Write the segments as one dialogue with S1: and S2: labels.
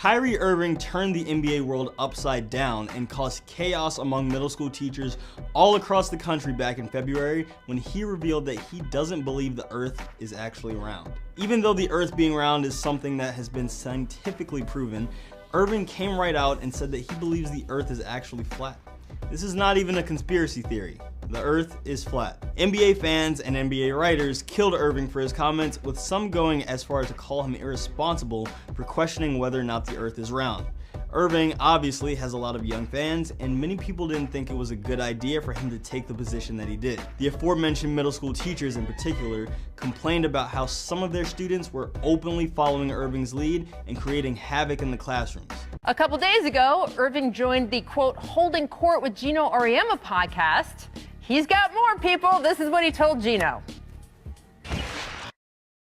S1: Kyrie Irving turned the NBA world upside down and caused chaos among middle school teachers all across the country back in February when he revealed that he doesn't believe the Earth is actually round. Even though the Earth being round is something that has been scientifically proven, Irving came right out and said that he believes the Earth is actually flat. This is not even a conspiracy theory. The Earth is flat. NBA fans and NBA writers killed Irving for his comments, with some going as far as to call him irresponsible for questioning whether or not the Earth is round. Irving obviously has a lot of young fans, and many people didn't think it was a good idea for him to take the position that he did. The aforementioned middle school teachers in particular complained about how some of their students were openly following Irving's lead and creating havoc in the classrooms.
S2: A couple days ago, Irving joined the quote, Holding Court with Gino Auriemma podcast. He's got more, people. This is what he told Gino.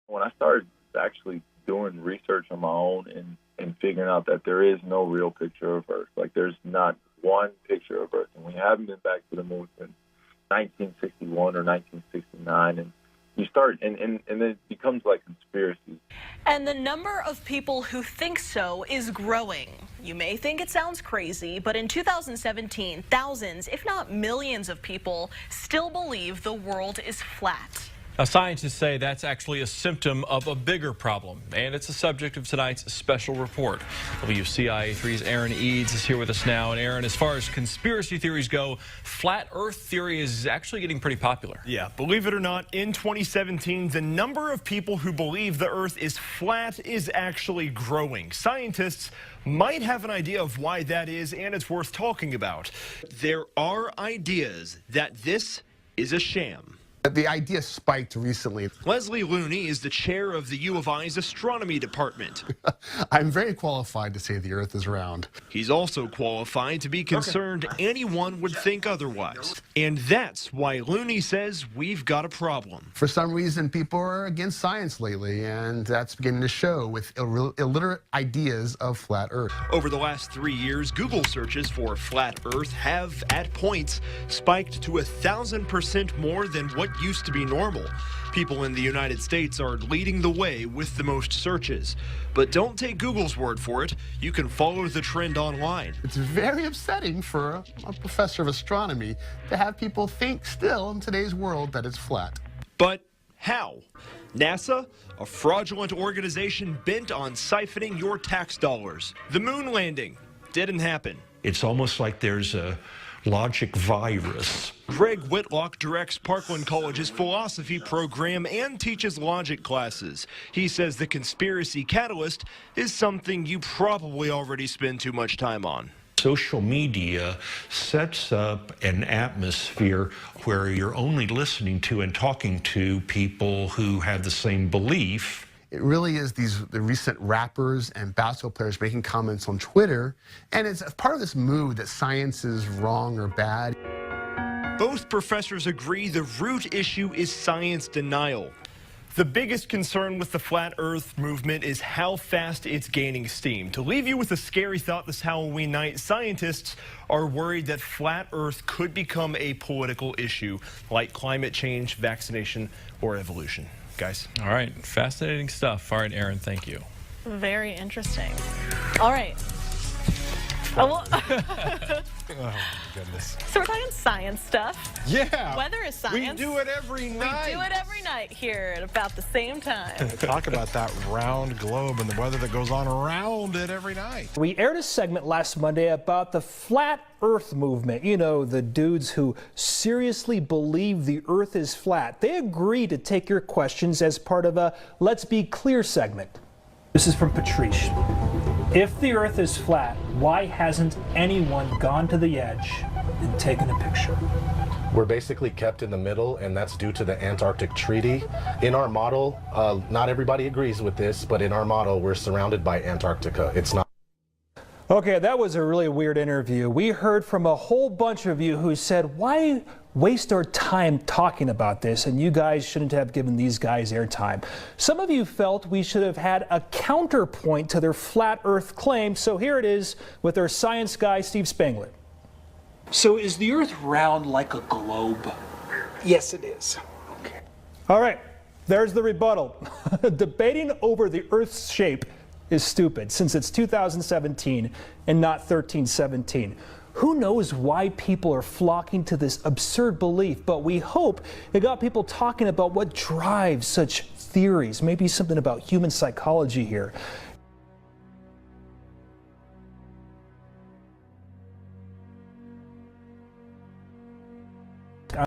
S3: When I started actually doing research on my own and figuring out that there is no real picture of Earth. Like, there's not one picture of Earth. And we haven't been back to the moon since 1961 or 1969. And you start, and then it becomes like conspiracies.
S4: And the number of people who think so is growing. You may think it sounds crazy, but in 2017, thousands, if not millions of people still believe the world is flat.
S5: Now, scientists say that's actually a symptom of a bigger problem, and it's the subject of tonight's special report. WCIA3's Aaron Eads is here with us now. And Aaron, as far as conspiracy theories go, flat Earth theory is actually getting pretty popular.
S6: Yeah, believe it or not, in 2017, the number of people who believe the Earth is flat is actually growing. Scientists might have an idea of why that is, and it's worth talking about. There are ideas that this is a sham.
S7: The idea spiked recently.
S6: Leslie Looney is the chair of the U of I's astronomy department.
S7: I'm very qualified to say the Earth is round.
S6: He's also qualified to be concerned anyone would think otherwise. And that's why Looney says we've got a problem.
S7: For some reason, people are against science lately, and that's beginning to show with illiterate ideas of flat Earth.
S6: Over the last 3 years, Google searches for flat Earth have, at points, spiked to 1,000% more than what used to be normal. People in the United States are leading the way with the most searches. But don't take Google's word for it. You can follow the trend online.
S7: It's very upsetting for a professor of astronomy to have people think still in today's world that it's flat.
S6: But how? NASA, a fraudulent organization bent on siphoning your tax dollars. The moon landing didn't happen.
S8: It's almost like there's a logic virus.
S6: Greg Whitlock directs Parkland College's philosophy program and teaches logic classes. He says the conspiracy catalyst is something you probably already spend too much time on.
S8: Social media sets up an atmosphere where you're only listening to and talking to people who have the same belief.
S7: It really is the recent rappers and basketball players making comments on Twitter, and it's part of this mood that science is wrong or bad.
S6: Both professors agree the root issue is science denial. The biggest concern with the flat Earth movement is how fast it's gaining steam. To leave you with a scary thought this Halloween night, scientists are worried that flat Earth could become a political issue, like climate change, vaccination, or evolution. Guys.
S5: All right, fascinating stuff. All right, Aaron, thank you.
S4: Very interesting. All right. Oh,
S9: my goodness.
S4: So we're talking science stuff.
S9: Yeah.
S4: Weather is science.
S9: We do it every night.
S4: We do it every night here at about the same time.
S9: Talk about that round globe and the weather that goes on around it every night.
S10: We aired a segment last Monday about the flat Earth movement. You know, the dudes who seriously believe the Earth is flat. They agreed to take your questions as part of a Let's Be Clear segment. This is from Patrice. If the Earth is flat, why hasn't anyone gone to the edge and taken a picture?
S11: We're basically kept in the middle, and that's due to the Antarctic Treaty. In our model, not everybody agrees with this, but in our model, we're surrounded by Antarctica. It's not.
S10: Okay, that was a really weird interview. We heard from a whole bunch of you who said, why waste our time talking about this, and you guys shouldn't have given these guys airtime. Some of you felt we should have had a counterpoint to their flat Earth claim, so here it is with our science guy, Steve Spangler.
S12: So is the Earth round like a globe?
S10: Yes, it is. Okay. All right, there's the rebuttal. Debating over the Earth's shape is stupid, since it's 2017 and not 1317. Who knows why people are flocking to this absurd belief, but we hope it got people talking about what drives such theories, maybe something about human psychology here.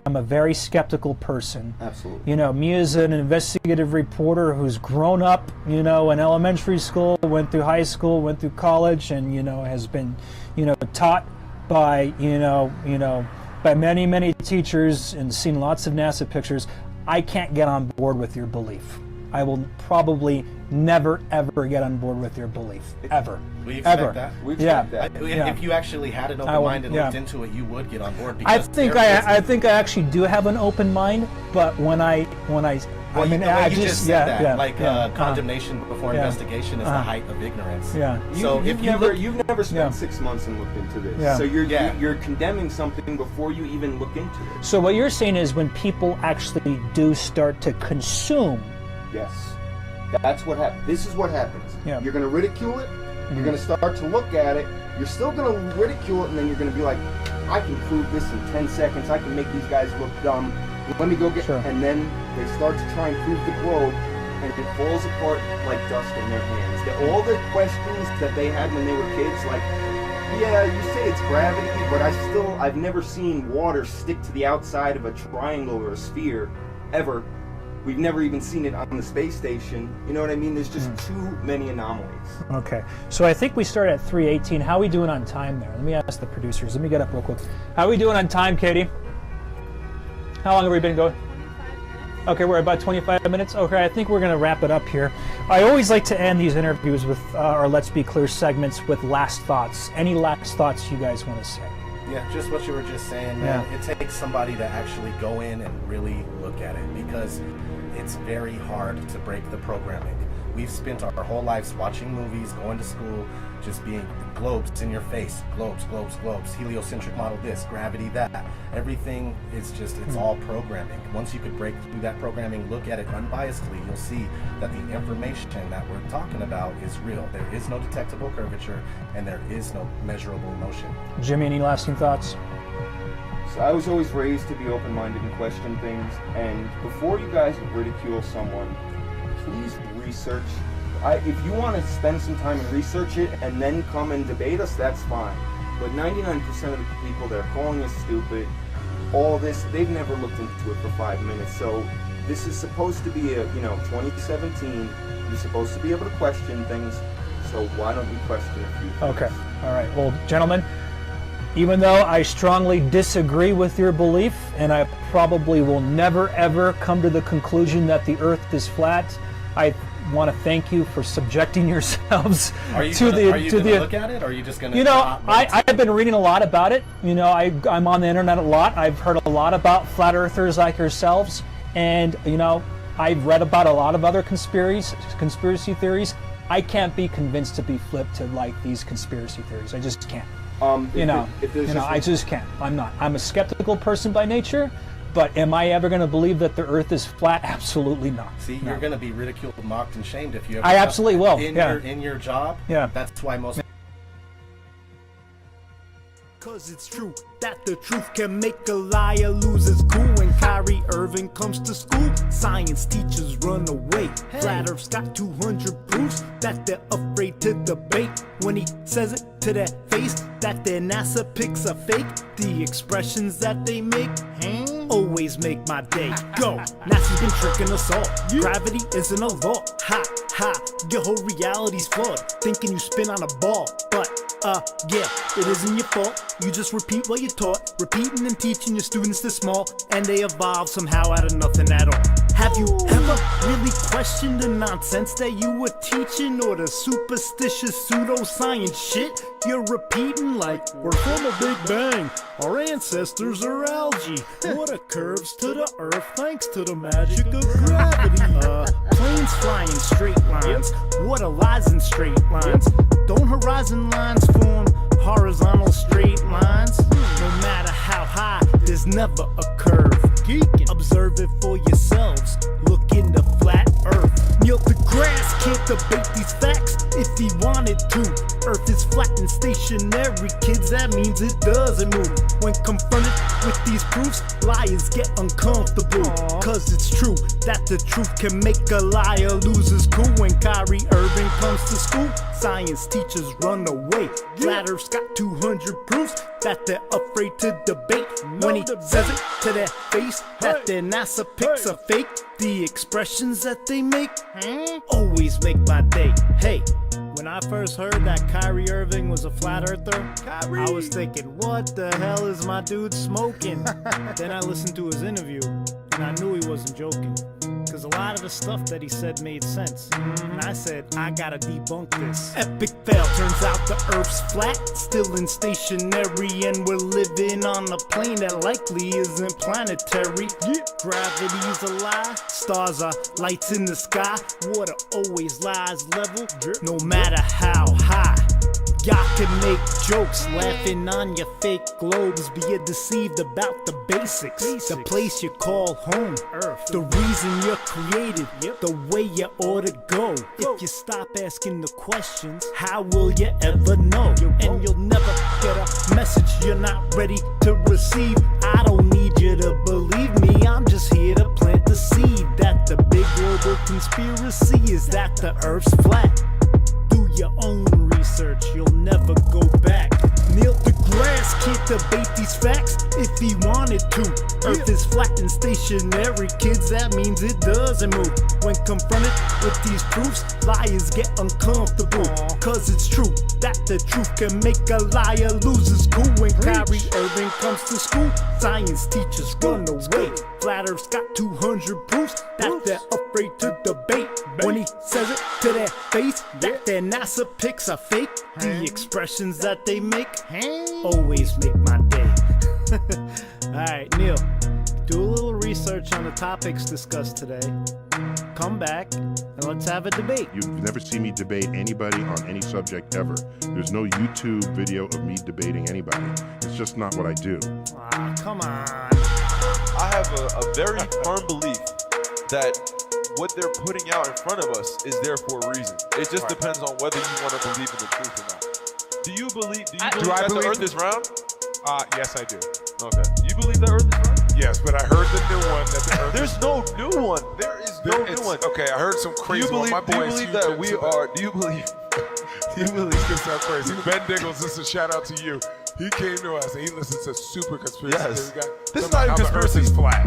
S10: I'm a very skeptical person.
S13: Absolutely.
S10: You know, me as an investigative reporter who's grown up, you know, in elementary school, went through high school, went through college, and, you know, has been, you know, taught by, by many, many teachers and seen lots of NASA pictures. I can't get on board with your belief. I will probably never, ever get on board with your belief. Ever.
S11: We expect
S10: ever.
S11: that.
S13: We expect that.
S11: If you actually had an open mind and looked into it, you would get on board.
S10: I think I actually do have an open mind, but when I
S11: you just said that, condemnation before investigation is the height of ignorance.
S10: Yeah.
S13: So you've never spent 6 months and looked into this.
S10: Yeah.
S13: So you're condemning something before you even look into it.
S10: So what you're saying is when people actually do start to consume.
S13: Yes. That's what happens. This is what happens.
S10: Yeah.
S13: You're going to ridicule it. You're going to start to look at it. You're still going to ridicule it, and then you're going to be like, I can prove this in 10 seconds. I can make these guys look dumb. Let me go get...
S10: Sure.
S13: And then they start to try and prove the globe, and it falls apart like dust in their hands. All the questions that they had when they were kids, like, yeah, you say it's gravity, but I've never seen water stick to the outside of a triangle or a sphere, ever. We've never even seen it on the space station. You know what I mean? There's just too many anomalies.
S10: Okay, so I think we start at 3:18. How are we doing on time there? Let me ask the producers. Let me get up real quick. How are we doing on time, Katie? How long have we been going? Okay, we're about 25 minutes. Okay, I think we're going to wrap it up here. I always like to end these interviews with our Let's Be Clear segments with last thoughts. Any last thoughts you guys want to say?
S11: Yeah, just what you were just saying, man. It takes somebody to actually go in and really look at it, because it's very hard to break the programming. We've spent our whole lives watching movies, going to school, just being globes in your face, globes, globes, globes, heliocentric model this, gravity that. Everything is just, it's all programming. Once you could break through that programming, look at it unbiasedly, you'll see that the information that we're talking about is real. There is no detectable curvature, and there is no measurable motion.
S10: Jimmy, any lasting thoughts?
S13: So I was always raised to be open-minded and question things, and before you guys ridicule someone, please research. If you want to spend some time and research it and then come and debate us, that's fine. But 99% of the people that are calling us stupid, all this, they've never looked into it for 5 minutes. So this is supposed to be a, 2017. You're supposed to be able to question things. So why don't you question a few things?
S10: Okay. All right. Well, gentlemen, even though I strongly disagree with your belief, and I probably will never ever come to the conclusion that the Earth is flat, I want to thank you for subjecting yourselves to the.
S11: Are you going to look at it, or are you just going to?
S10: I've been reading a lot about it. I'm on the internet a lot. I've heard a lot about flat earthers like yourselves, and I've read about a lot of other conspiracy theories. I can't be convinced to be flipped to like these conspiracy theories. I just can't. I just can't. I'm not. I'm a skeptical person by nature. But am I ever going to believe that the Earth is flat? Absolutely not.
S11: See, you're going to be ridiculed, mocked, and shamed if you ever.
S10: I absolutely will.
S11: In your job.
S10: Yeah.
S11: That's why most.
S14: Cause it's true that the truth can make a liar lose his cool. When Kyrie Irving comes to school, science teachers run away. Flat Earth's got 200 proofs that they're afraid to debate. When he says it to their face, that their NASA pics are fake. The expressions that they make always make my day. Go, NASA's been tricking us all. Gravity isn't a law. Ha, ha, your whole reality's flawed. Thinking you spin on a ball, but yeah, it isn't your fault. You just repeat what you taught, repeating and teaching your students this small, and they evolve somehow out of nothing at all. Have you ever really questioned the nonsense that you were teaching, or the superstitious pseudoscience shit you're repeating? Like, we're from a big bang, our ancestors are algae, water curves to the earth thanks to the magic of gravity. Planes fly in straight lines, water lies in straight lines. Don't horizon lines form horizontal straight lines? No matter how high, there's never a curve. Observe it for yourselves. Look in the flat earth. Neil deGrasse can't debate these facts. If he wanted to. Earth is flat and stationary, kids, that means it doesn't move. When confronted with these proofs, liars get uncomfortable. Cause it's true that the truth can make a liar lose his cool. When Kyrie Irving comes to school, science teachers run away. Flat Earth's got 200 proofs that they're afraid to debate. When he says it to their face, that their NASA pics are fake, the expressions that they make always make my day. Hey, when I first heard that Kyrie Irving was a flat earther, I was thinking, what the hell is my dude smoking? Then I listened to his interview, and I knew he wasn't joking. Cause a lot of the stuff that he said made sense. And I said, I gotta debunk this. Epic fail, turns out the Earth's flat, still in stationary, and we're living on a plane that likely isn't planetary. Gravity's a lie, stars are lights in the sky, water always lies level, no matter how high. Y'all can make jokes, laughing on your fake globes, but you're deceived about the basics. The place you call home, Earth. The reason you're created, the way you ought to go. If you stop asking the questions, how will you ever know? And you'll never get a message you're not ready to receive. I don't need you to believe me, I'm just here to plant the seed that the big global conspiracy is that the Earth's flat. Do your own research, you'll never go back. Neil deGrasse can't debate these facts if he wanted to. Earth is flat and stationary, kids, that means it doesn't move. When confronted with these proofs, liars get uncomfortable. Cause it's true that the truth can make a liar lose his cool. When Kyrie Irving comes to school, science teachers run away. Flat Earth's got 200 proofs that they're afraid to debate. When he says it to their face, that their NASA pics are fake, the expressions that they make always make my day. Alright, Neil, do a little research on the topics discussed today. Come back and let's have a debate.
S15: You've never seen me debate anybody on any subject ever. There's no YouTube video of me debating anybody. It's just not what I do.
S14: Ah, come on.
S16: I have a very firm belief that what they're putting out in front of us is there for a reason. It just depends on whether you want to believe in the truth or not. Do you believe that the Earth is round?
S9: Yes, I do.
S16: Okay. You believe the Earth is round?
S9: Yes, but I heard the new one that the Earth
S16: There's no new one. There is no new one.
S9: Okay, I heard some crazy one. My
S16: Do you believe that we are? Do you believe?
S9: This could sound crazy. Ben Diggles, this is a shout out to you. He came to us and he listens to super conspiracy theory guy.
S16: This is not even conspiracy.
S9: The Earth is flat.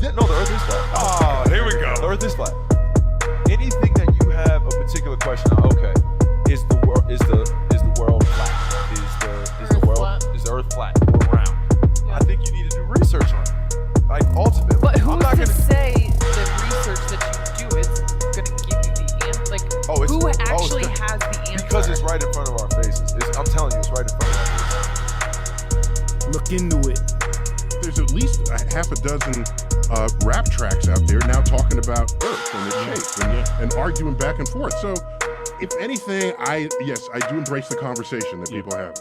S16: Yeah, no, the Earth is flat.
S9: Oh, there we go.
S16: The Earth is flat. Anything that you have a particular question on, okay, is the world flat? Is the Earth flat or round? Yeah. I think you need to do research on it. Like ultimately,
S2: but who's to say the research that you do is going to give you the answer? Like, who actually has the answer?
S16: Because it's right in front of our faces. I'm telling you, it's right in front of our faces.
S14: Look into it.
S15: There's at least half a dozen rap tracks out there now talking about Earth and its shape and arguing back and forth. So, if anything, I do embrace the conversation that people have.